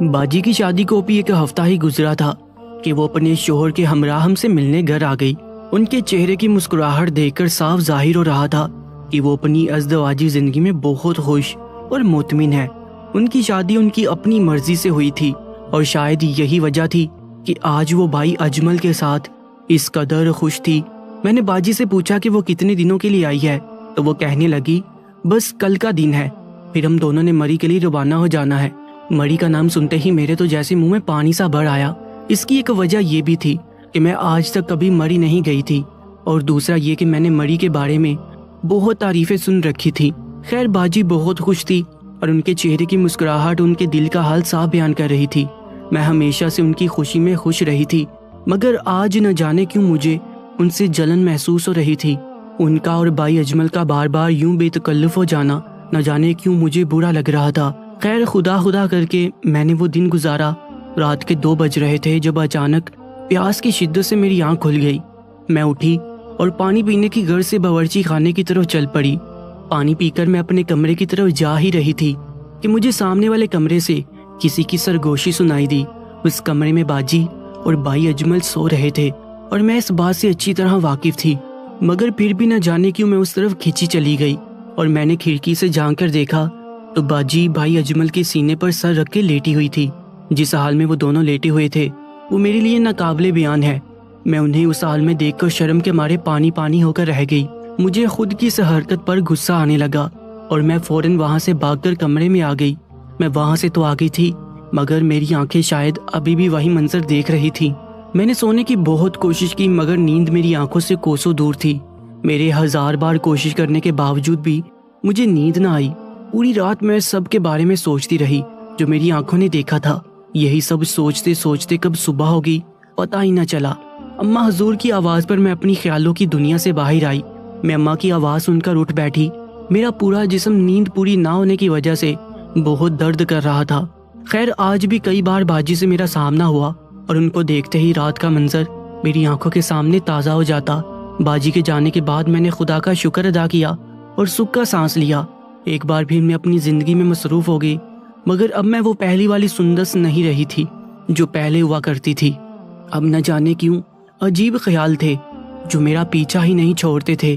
باجی کی شادی کو بھی ایک ہفتہ ہی گزرا تھا کہ وہ اپنے شوہر کے ہمراہ ہم سے ملنے گھر آ گئی۔ ان کے چہرے کی مسکراہٹ دیکھ کر صاف ظاہر ہو رہا تھا کہ وہ اپنی ازدواجی زندگی میں بہت خوش اور مطمئن ہے۔ ان کی شادی ان کی اپنی مرضی سے ہوئی تھی اور شاید یہی وجہ تھی کہ آج وہ بھائی اجمل کے ساتھ اس قدر خوش تھی۔ میں نے باجی سے پوچھا کہ وہ کتنے دنوں کے لیے آئی ہے تو وہ کہنے لگی بس کل کا دن ہے، پھر ہم دونوں نے مری کے لیے روانہ ہو جانا ہے۔ مری کا نام سنتے ہی میرے تو جیسے منہ میں پانی سا بھر آیا۔ اس کی ایک وجہ یہ بھی تھی کہ میں آج تک کبھی مری نہیں گئی تھی، اور دوسرا یہ کہ میں نے مری کے بارے میں بہت تعریفیں سن رکھی تھی۔ خیر باجی بہت خوش تھی اور ان کے چہرے کی مسکراہٹ ان کے دل کا حال صاف بیان کر رہی تھی۔ میں ہمیشہ سے ان کی خوشی میں خوش رہی تھی، مگر آج نہ جانے کیوں مجھے ان سے جلن محسوس ہو رہی تھی۔ ان کا اور بھائی اجمل کا بار بار یوں بے تکلف ہو جانا نہ جانے کیوں مجھے برا لگ رہا تھا۔ خیر خدا خدا کر کے میں نے وہ دن گزارا۔ رات کے 2 بج رہے تھے جب اچانک پیاس کی شدت سے میری آنکھ کھل گئی۔ میں اٹھی اور پانی پینے کی غرض سے باورچی خانے کی طرف چل پڑی۔ پانی پی کر میں اپنے کمرے کی طرف جا ہی رہی تھی کہ مجھے سامنے والے کمرے سے کسی کی سرگوشی سنائی دی۔ اس کمرے میں باجی اور بھائی اجمل سو رہے تھے اور میں اس بات سے اچھی طرح واقف تھی، مگر پھر بھی نہ جانے کیوں میں اس طرف کھینچی چلی گئی اور میں نے کھڑکی سے جھانک کر دیکھا تو باجی بھائی اجمل کے سینے پر سر رکھ کے لیٹی ہوئی تھی۔ جس حال میں وہ دونوں لیٹے ہوئے تھے وہ میرے لیے ناقابل بیان ہے۔ میں انہیں اس حال میں دیکھ کر شرم کے مارے پانی پانی ہو کر رہ گئی۔ مجھے خود کی اس حرکت پر غصہ آنے لگا اور میں فوراً وہاں سے بھاگ کر کمرے میں آ گئی۔ میں وہاں سے تو آ گئی تھی مگر میری آنکھیں شاید ابھی بھی وہی منظر دیکھ رہی تھی۔ میں نے سونے کی بہت کوشش کی مگر نیند میری آنکھوں سے کوسوں دور تھی۔ میرے 1000 بار کوشش کرنے کے باوجود بھی مجھے نیند نہ آئی۔ پوری رات میں سب کے بارے میں سوچتی رہی جو میری آنکھوں نے دیکھا تھا۔ یہی سب سوچتے سوچتے کب صبح ہوگی پتہ ہی نہ چلا۔ اماں حضور کی آواز پر میں اپنی خیالوں کی دنیا سے باہر آئی۔ میں اماں کی آواز سن کر اٹھ بیٹھی۔ میرا پورا جسم نیند پوری نہ ہونے کی وجہ سے بہت درد کر رہا تھا۔ خیر آج بھی کئی بار باجی سے میرا سامنا ہوا اور ان کو دیکھتے ہی رات کا منظر میری آنکھوں کے سامنے تازہ ہو جاتا۔ باجی کے جانے کے بعد میں نے خدا کا شکر ادا کیا اور سکھ کا سانس لیا۔ ایک بار پھر میں اپنی زندگی میں مصروف ہو گئی، مگر اب میں وہ پہلی والی سندس نہیں رہی تھی جو پہلے ہوا کرتی تھی۔ اب نہ جانے کیوں عجیب خیال تھے جو میرا پیچھا ہی نہیں چھوڑتے تھے۔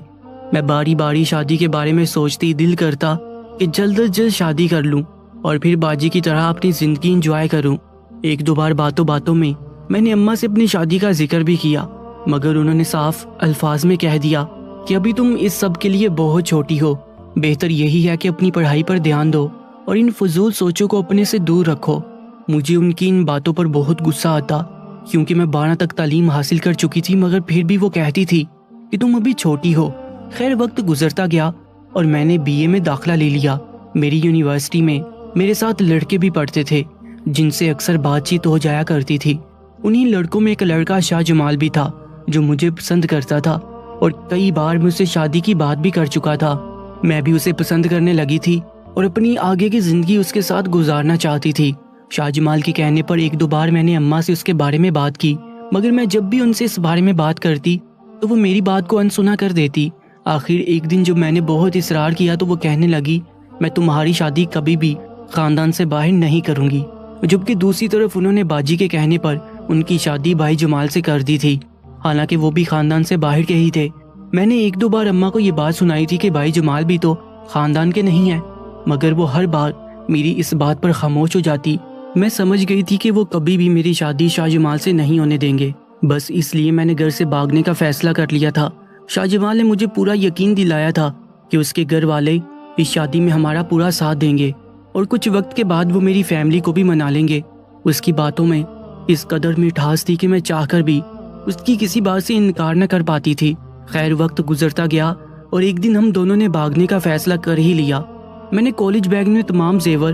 میں باری باری شادی کے بارے میں سوچتی دل کرتا کہ جلد از جلد شادی کر لوں اور پھر باجی کی طرح اپنی زندگی انجوائے کروں۔ 1-2 بار باتوں میں نے اماں سے اپنی شادی کا ذکر بھی کیا، مگر انہوں نے صاف الفاظ میں کہہ دیا کہ ابھی تم اس سب کے لیے بہت چھوٹی ہو، بہتر یہی ہے کہ اپنی پڑھائی پر دھیان دو اور ان فضول سوچوں کو اپنے سے دور رکھو۔ مجھے ان کی ان باتوں پر بہت غصہ آتا کیونکہ میں 12 تک تعلیم حاصل کر چکی تھی، مگر پھر بھی وہ کہتی تھی کہ تم ابھی چھوٹی ہو۔ خیر وقت گزرتا گیا اور میں نے BA میں داخلہ لے لیا۔ میری یونیورسٹی میں میرے ساتھ لڑکے بھی پڑھتے تھے جن سے اکثر بات چیت ہو جایا کرتی تھی۔ انہی لڑکوں میں ایک لڑکا شاہ جمال بھی تھا جو مجھے پسند کرتا تھا اور کئی بار مجھ سے شادی کی بات بھی کر چکا تھا۔ میں بھی اسے پسند کرنے لگی تھی اور اپنی آگے کی زندگی اس کے ساتھ گزارنا چاہتی تھی۔ شاہ جمال کے کہنے پر 1-2 بار میں نے اماں سے اس کے بارے میں بات کی، مگر میں جب بھی ان سے اس بارے میں بات کرتی تو وہ میری بات کو انسنا کر دیتی۔ آخر ایک دن جب میں نے بہت اصرار کیا تو وہ کہنے لگی میں تمہاری شادی کبھی بھی خاندان سے باہر نہیں کروں گی، جبکہ دوسری طرف انہوں نے باجی کے کہنے پر ان کی شادی بھائی جمال سے کر دی تھی، حالانکہ وہ بھی خاندان سے باہر کے ہی تھے۔ میں نے 1-2 بار اماں کو یہ بات سنائی تھی کہ بھائی جمال بھی تو خاندان کے نہیں ہیں، مگر وہ ہر بار میری اس بات پر خاموش ہو جاتی۔ میں سمجھ گئی تھی کہ وہ کبھی بھی میری شادی شاہ جمال سے نہیں ہونے دیں گے، بس اس لیے میں نے گھر سے بھاگنے کا فیصلہ کر لیا تھا۔ شاہ جمال نے مجھے پورا یقین دلایا تھا کہ اس کے گھر والے اس شادی میں ہمارا پورا ساتھ دیں گے اور کچھ وقت کے بعد وہ میری فیملی کو بھی منا لیں گے۔ اس کی باتوں میں اس قدر مٹھاس تھی کہ میں چاہ کر بھی اس کی کسی بات سے انکار نہ کر پاتی تھی۔ خیر وقت گزرتا گیا اور ایک دن ہم دونوں نے بھاگنے کا فیصلہ کر ہی لیا۔ میں نے کالج بیگ میں تمام زیور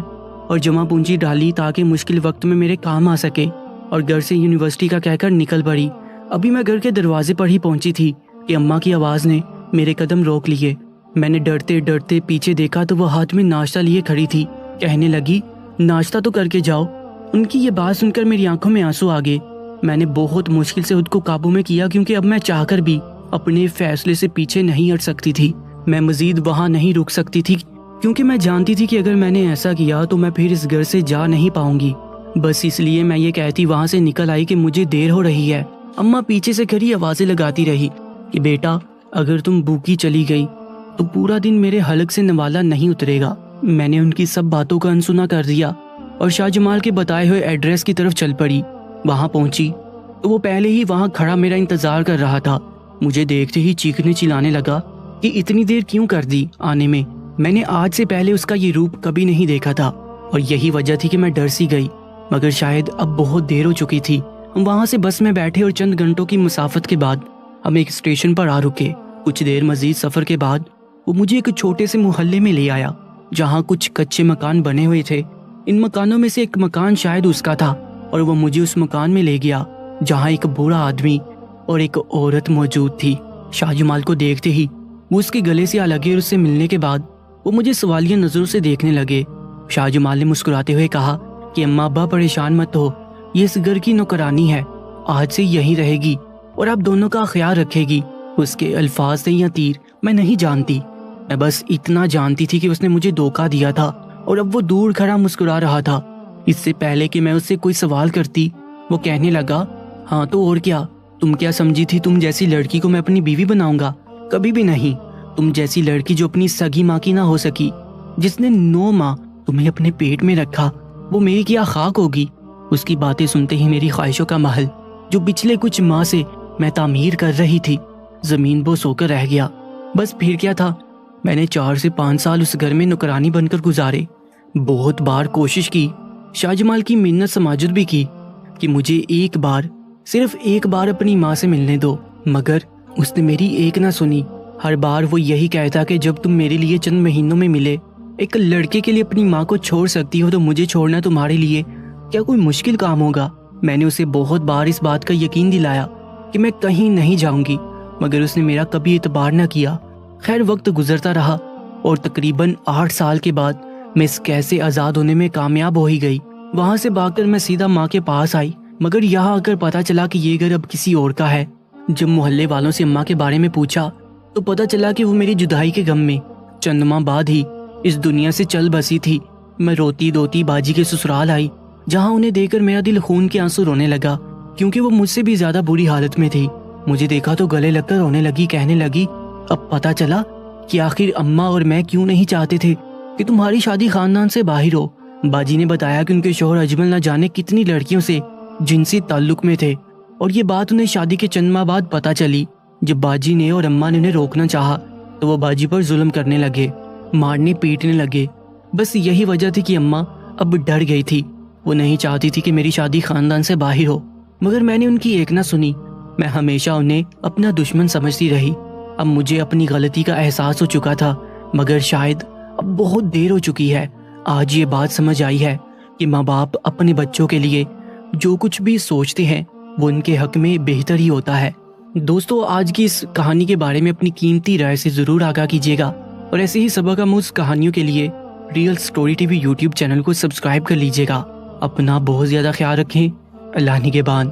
اور جمع پونجی ڈالی تاکہ مشکل وقت میں میرے کام آ سکے، اور گھر سے یونیورسٹی کا کہہ کر نکل پڑی۔ ابھی میں گھر کے دروازے پر ہی پہنچی تھی کہ اماں کی آواز نے میرے قدم روک لیے۔ میں نے ڈرتے ڈرتے پیچھے دیکھا تو وہ ہاتھ میں ناشتہ لیے کھڑی تھی۔ کہنے لگی ناشتہ تو کر کے جاؤ۔ ان کی یہ بات سن کر میری آنکھوں میں آنسو آ گئے۔ میں نے بہت مشکل سے خود کو قابو میں کیا کیونکہ اب میں چاہ کر بھی اپنے فیصلے سے پیچھے نہیں ہٹ سکتی تھی۔ میں مزید وہاں نہیں رک سکتی تھی کیونکہ میں جانتی تھی کہ اگر میں نے ایسا کیا تو میں پھر اس گھر سے جا نہیں پاؤں گی۔ بس اس لیے میں یہ کہتی وہاں سے نکل آئی کہ مجھے دیر ہو رہی ہے۔ اماں پیچھے سے کھڑی آوازیں لگاتی رہی کہ بیٹا اگر تم بھوکی چلی گئی تو پورا دن میرے حلق سے نوالا نہیں اترے گا۔ میں نے ان کی سب باتوں کا انسنا کر دیا اور شاہ جمال کے بتائے ہوئے ایڈریس کی طرف چل پڑی۔ وہاں پہنچی تو وہ پہلے ہی وہاں کھڑا میرا انتظار کر رہا تھا۔ مجھے دیکھتے ہی چیخنے چلانے لگا کہ اتنی دیر کیوں کر دی آنے میں نے آج سے پہلے اس کا یہ روپ کبھی نہیں دیکھا تھا اور یہی وجہ تھی کہ میں ڈر سی گئی، مگر شاید اب بہت دیر ہو چکی تھی۔ ہم وہاں سے بس میں بیٹھے اور چند گھنٹوں کی مسافت کے بعد ہم ایک اسٹیشن پر آ رکے۔ کچھ دیر مزید سفر کے بعد وہ مجھے ایک چھوٹے سے محلے میں لے آیا جہاں کچھ کچے مکان بنے ہوئے تھے۔ ان مکانوں میں سے ایک مکان شاید اس کا تھا اور وہ مجھے اس مکان میں لے گیا جہاں ایک بوڑھا آدمی اور ایک عورت موجود تھی۔ شاہ جمال کو دیکھتے ہی وہ اس کے گلے سے آ لگے اور اس سے ملنے کے بعد وہ مجھے سوالیہ نظروں سے دیکھنے لگے۔ شاہ جمال نے مسکراتے ہوئے کہا کہ اماں ابا پریشان مت ہو، یہ اس گھر کی نوکرانی ہے، آج سے یہیں رہے گی اور آپ دونوں کا خیال رکھے گی۔ اس کے الفاظ سے یا تیر میں نہیں جانتی، میں بس اتنا جانتی تھی کہ اس نے مجھے دھوکہ دیا تھا اور اب وہ دور کھڑا مسکرا رہا تھا۔ اس سے پہلے کہ میں اس سے کوئی سوال کرتی وہ کہنے لگا، ہاں تو اور کیا، تم کیا سمجھی تھی تم جیسی لڑکی کو میں اپنی بیوی بناؤں گا؟ کبھی بھی نہیں۔ تم جیسی لڑکی جو اپنی سگی ماں کی نہ ہو سکی، جس نے 9 ماہ تمہیں اپنے پیٹ میں رکھا، وہ میری کیا خاک ہوگی؟ اس کی باتیں سنتے ہی میری خواہشوں کا محل جو پچھلے کچھ ماہ سے میں تعمیر کر رہی تھی زمین بوس ہو کر رہ گیا۔ بس پھر کیا تھا، میں نے 4 سے 5 سال اس گھر میں نوکرانی بن کر گزارے۔ بہت بار کوشش کی، شاہ جمال کی منت سماجت بھی کی کہ مجھے ایک بار، صرف ایک بار اپنی ماں سے ملنے دو، مگر اس نے میری ایک نہ سنی۔ ہر بار وہ یہی کہتا کہ جب تم میرے لیے چند مہینوں میں ملے، ایک لڑکے کے لیے اپنی ماں کو چھوڑ سکتی ہو تو مجھے چھوڑنا تمہارے لیے کیا کوئی مشکل کام ہوگا؟ میں نے اسے بہت بار اس بات کا یقین دلایا کہ میں کہیں نہیں جاؤں گی، مگر اس نے میرا کبھی اعتبار نہ کیا۔ خیر وقت گزرتا رہا اور تقریباً 8 سال کے بعد میں اس کیسے آزاد ہونے میں کامیاب ہو ہی گئی۔ وہاں سے بھاگ کر میں سیدھا ماں کے پاس آئی، مگر یہاں آ کر پتا چلا کہ یہ گھر اب کسی اور کا ہے۔ جب محلے والوں سے اماں کے بارے میں پوچھا تو پتا چلا کہ وہ میری جدائی کے غم میں چند ماہ بعد ہی اس دنیا سے چل بسی تھی۔ میں روتی دھوتی باجی کے سسرال آئی، جہاں انہیں دیکھ کر میرا دل خون کے آنسو رونے لگا، کیونکہ وہ مجھ سے بھی زیادہ بری حالت میں تھی۔ مجھے دیکھا تو گلے لگ کر رونے لگی، کہنے لگی، اب پتا چلا کہ آخر اماں اور میں کیوں نہیں چاہتے تھے کہ تمہاری شادی خاندان سے باہر ہو۔ باجی نے بتایا کہ ان کے شوہر اجمل نہ جانے کتنی لڑکیوں سے جنسی تعلق میں تھے، اور یہ بات انہیں شادی کے چند ماہ بعد پتا چلی۔ جب باجی نے اور اماں نے انہیں روکنا چاہا تو وہ باجی پر ظلم کرنے لگے، مارنے پیٹنے لگے۔ بس یہی وجہ تھی کہ اماں اب ڈر گئی تھی، وہ نہیں چاہتی تھی کہ میری شادی خاندان سے باہر ہو، مگر میں نے ان کی ایک نہ سنی۔ میں ہمیشہ انہیں اپنا دشمن سمجھتی رہی۔ اب مجھے اپنی غلطی کا احساس ہو چکا تھا، مگر شاید اب بہت دیر ہو چکی ہے۔ آج یہ بات سمجھ آئی ہے کہ ماں باپ اپنے بچوں کے لیے جو کچھ بھی سوچتے ہیں وہ ان کے حق میں بہتر ہی ہوتا ہے۔ دوستو، آج کی اس کہانی کے بارے میں اپنی قیمتی رائے سے ضرور آگاہ کیجیے گا، اور ایسے ہی سبق آموز کہانیوں کے لیے real story T V YouTube channel کو سبسکرائب کر لیجیے گا۔ اپنا بہت زیادہ خیال رکھیں۔ اللہ نگہبان۔